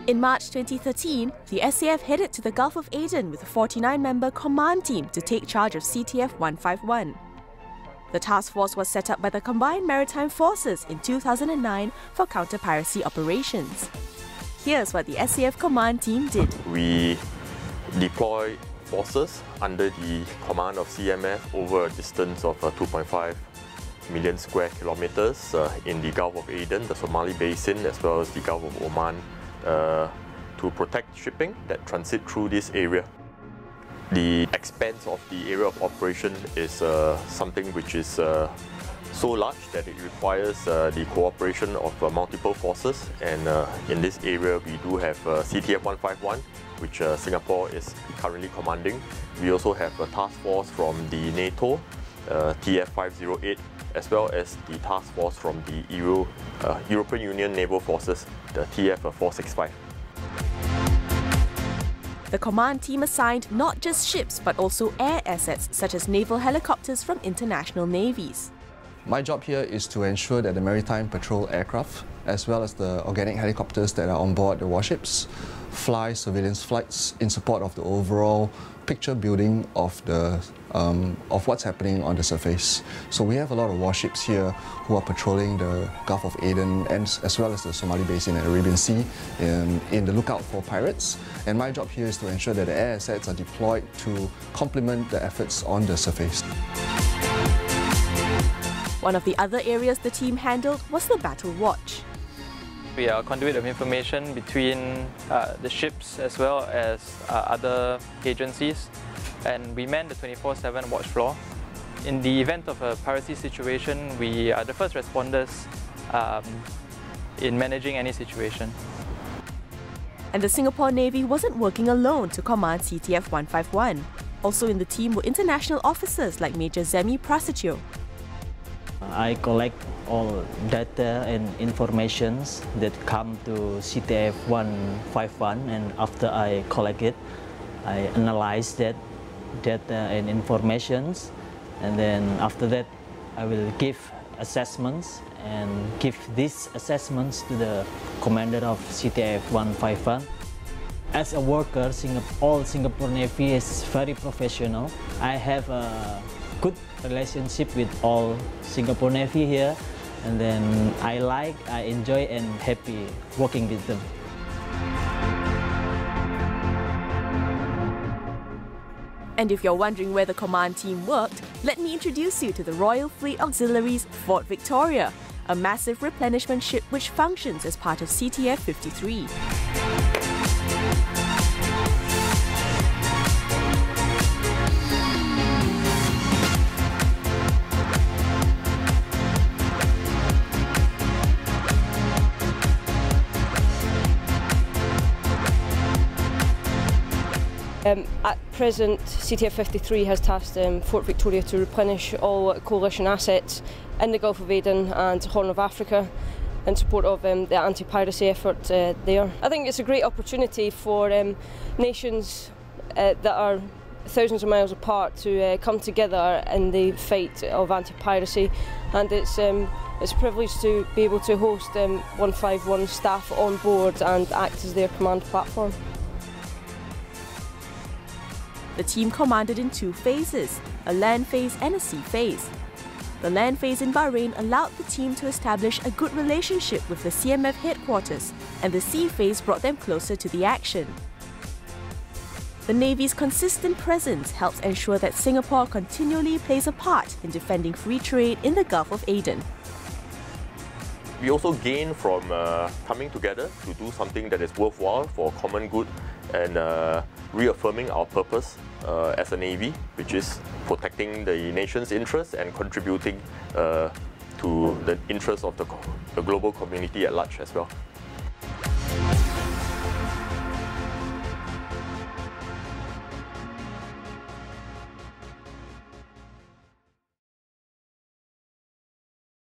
In March 2013, the SAF headed to the Gulf of Aden with a 49-member command team to take charge of CTF 151. The task force was set up by the Combined Maritime Forces in 2009 for counter-piracy operations. Here's what the SAF Command Team did. We deploy forces under the command of CMF over a distance of 2.5 million square kilometers in the Gulf of Aden, the Somali Basin, as well as the Gulf of Oman, to protect shipping that transit through this area. The expanse of the area of operation is something which is so large that it requires the cooperation of multiple forces, and in this area we do have CTF 151, which Singapore is currently commanding. We also have a task force from the NATO, TF 508, as well as the task force from the European Union Naval Forces, the TF 465. The command team assigned not just ships but also air assets such as naval helicopters from international navies. My job here is to ensure that the maritime patrol aircraft, as well as the organic helicopters that are on board the warships, fly surveillance flights in support of the overall picture building of what's happening on the surface. So we have a lot of warships here who are patrolling the Gulf of Aden and as well as the Somali Basin and Arabian Sea in the lookout for pirates. And my job here is to ensure that the air assets are deployed to complement the efforts on the surface. One of the other areas the team handled was the battle watch. We are a conduit of information between the ships as well as other agencies, and we man the 24/7 watch floor. In the event of a piracy situation, we are the first responders in managing any situation. And the Singapore Navy wasn't working alone to command CTF 151. Also in the team were international officers like Major Zemi Prasetyo. I collect all data and informations that come to CTF 151, and after I collect it, I analyze that data and informations, and then after that I will give assessments and give these assessments to the commander of CTF 151. As a worker, all Singapore Navy is very professional. I have a good relationship with all Singapore Navy here, and then I enjoy and happy working with them. And if you're wondering where the command team worked, let me introduce you to the Royal Fleet Auxiliary's Fort Victoria, a massive replenishment ship which functions as part of CTF 53. At present, CTF 53 has tasked Fort Victoria to replenish all coalition assets in the Gulf of Aden and Horn of Africa in support of the anti-piracy effort there. I think it's a great opportunity for nations that are thousands of miles apart to come together in the fight of anti-piracy, and it's a privilege to be able to host 151 staff on board and act as their command platform. The team commanded in two phases, a land phase and a sea phase. The land phase in Bahrain allowed the team to establish a good relationship with the CMF headquarters, and the sea phase brought them closer to the action. The Navy's consistent presence helps ensure that Singapore continually plays a part in defending free trade in the Gulf of Aden. We also gain from coming together to do something that is worthwhile for common good and reaffirming our purpose as a Navy, which is protecting the nation's interests and contributing to the interests of the global community at large as well.